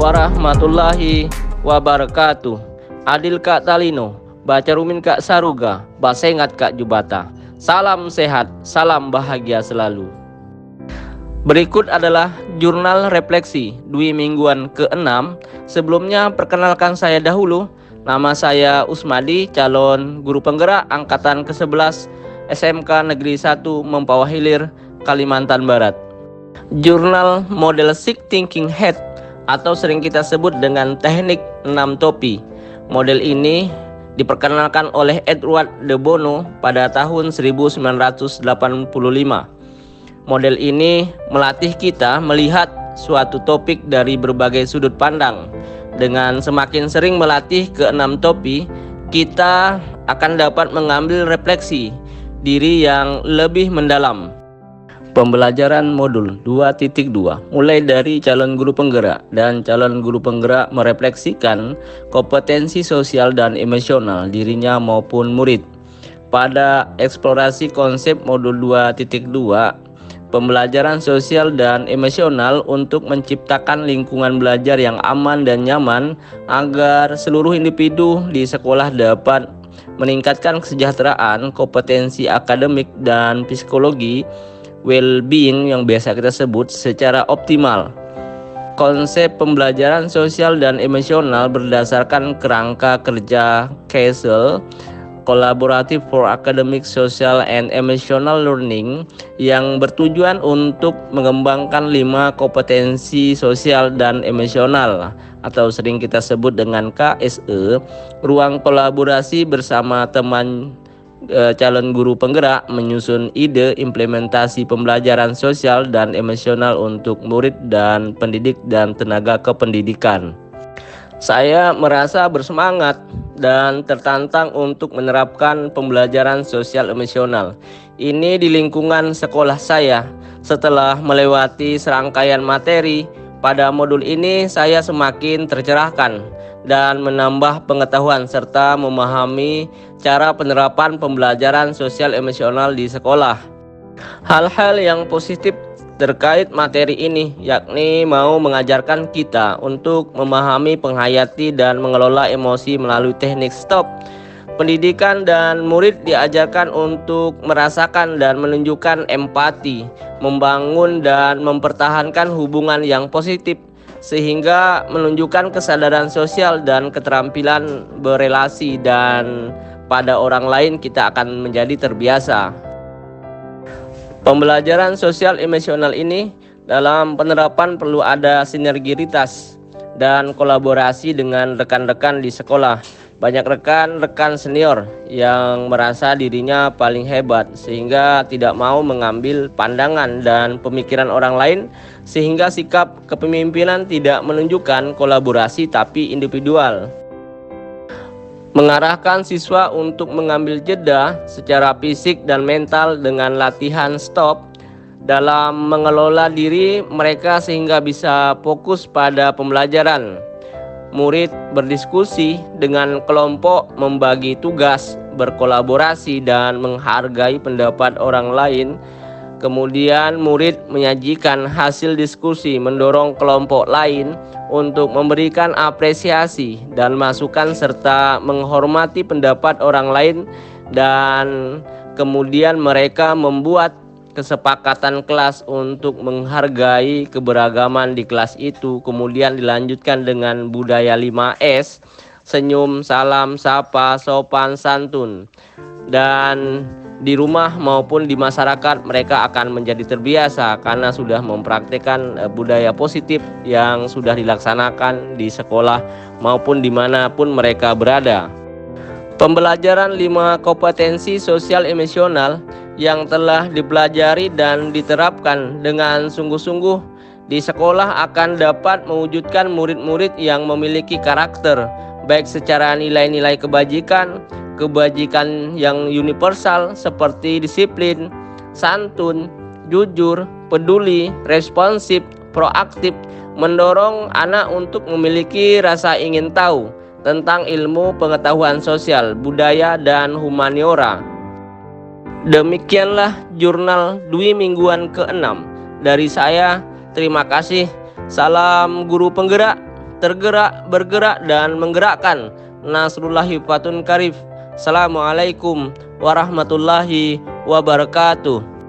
warahmatullahi wabarakatuh. Adil Kak Talino, baca rumin Kak Saruga, basengat Kak Jubata. Salam sehat, salam bahagia selalu. Berikut adalah jurnal refleksi Dwi Mingguan ke-6. Sebelumnya perkenalkan saya dahulu. Nama saya Usmadi, calon guru penggerak angkatan ke-11 SMK Negeri 1 Mempawah Hilir, Kalimantan Barat. Jurnal model Sick Thinking Hat atau sering kita sebut dengan teknik 6 topi. Model ini diperkenalkan oleh Edward de Bono pada tahun 1985. Model ini melatih kita melihat suatu topik dari berbagai sudut pandang. Dengan semakin sering melatih ke-6 topi, kita akan dapat mengambil refleksi diri yang lebih mendalam. Pembelajaran modul 2.2 mulai dari calon guru penggerak, dan calon guru penggerak merefleksikan kompetensi sosial dan emosional dirinya maupun murid. Pada eksplorasi konsep modul 2.2, pembelajaran sosial dan emosional untuk menciptakan lingkungan belajar yang aman dan nyaman agar seluruh individu di sekolah dapat meningkatkan kesejahteraan, kompetensi akademik dan psikologi well-being yang biasa kita sebut secara optimal. Konsep pembelajaran sosial dan emosional berdasarkan kerangka kerja CASEL, Collaborative for Academic, Social, and Emotional Learning, yang bertujuan untuk mengembangkan 5 kompetensi sosial dan emosional atau sering kita sebut dengan KSE. Ruang kolaborasi bersama teman calon guru penggerak menyusun ide implementasi pembelajaran sosial dan emosional untuk murid dan pendidik dan tenaga kependidikan. Saya merasa bersemangat dan tertantang untuk menerapkan pembelajaran sosial emosional ini di lingkungan sekolah saya. Setelah melewati serangkaian materi pada modul ini, saya semakin tercerahkan dan menambah pengetahuan serta memahami cara penerapan pembelajaran sosial emosional di sekolah. Hal-hal yang positif terkait materi ini yakni mau mengajarkan kita untuk memahami, menghayati, dan mengelola emosi melalui teknik stop. Pendidikan dan murid diajarkan untuk merasakan dan menunjukkan empati, membangun dan mempertahankan hubungan yang positif, sehingga menunjukkan kesadaran sosial dan keterampilan berelasi, dan pada orang lain kita akan menjadi terbiasa. Pembelajaran sosial emosional ini dalam penerapan perlu ada sinergitas dan kolaborasi dengan rekan-rekan di sekolah. Banyak rekan-rekan senior yang merasa dirinya paling hebat sehingga tidak mau mengambil pandangan dan pemikiran orang lain, sehingga sikap kepemimpinan tidak menunjukkan kolaborasi tapi individual. Mengarahkan siswa untuk mengambil jeda secara fisik dan mental dengan latihan stop dalam mengelola diri mereka sehingga bisa fokus pada pembelajaran. Murid berdiskusi dengan kelompok, membagi tugas, berkolaborasi, dan menghargai pendapat orang lain. Kemudian murid menyajikan hasil diskusi, mendorong kelompok lain untuk memberikan apresiasi dan masukan serta menghormati pendapat orang lain, dan kemudian mereka membuat kesepakatan kelas untuk menghargai keberagaman di kelas itu. Kemudian dilanjutkan dengan budaya 5S, senyum, salam, sapa, sopan, santun. Dan di rumah maupun di masyarakat mereka akan menjadi terbiasa karena sudah mempraktikkan budaya positif yang sudah dilaksanakan di sekolah maupun dimanapun mereka berada. Pembelajaran 5 kompetensi sosial emosional yang telah dipelajari dan diterapkan dengan sungguh-sungguh di sekolah akan dapat mewujudkan murid-murid yang memiliki karakter, baik secara nilai-nilai kebajikan yang universal seperti disiplin, santun, jujur, peduli, responsif, proaktif, mendorong anak untuk memiliki rasa ingin tahu tentang ilmu pengetahuan sosial, budaya, dan humaniora. Demikianlah jurnal Dwi Mingguan ke-6 dari saya. Terima kasih. Salam guru penggerak. tergerak, bergerak, dan menggerakkan. Nasrullahi fatun karif. Assalamualaikum warahmatullahi wabarakatuh.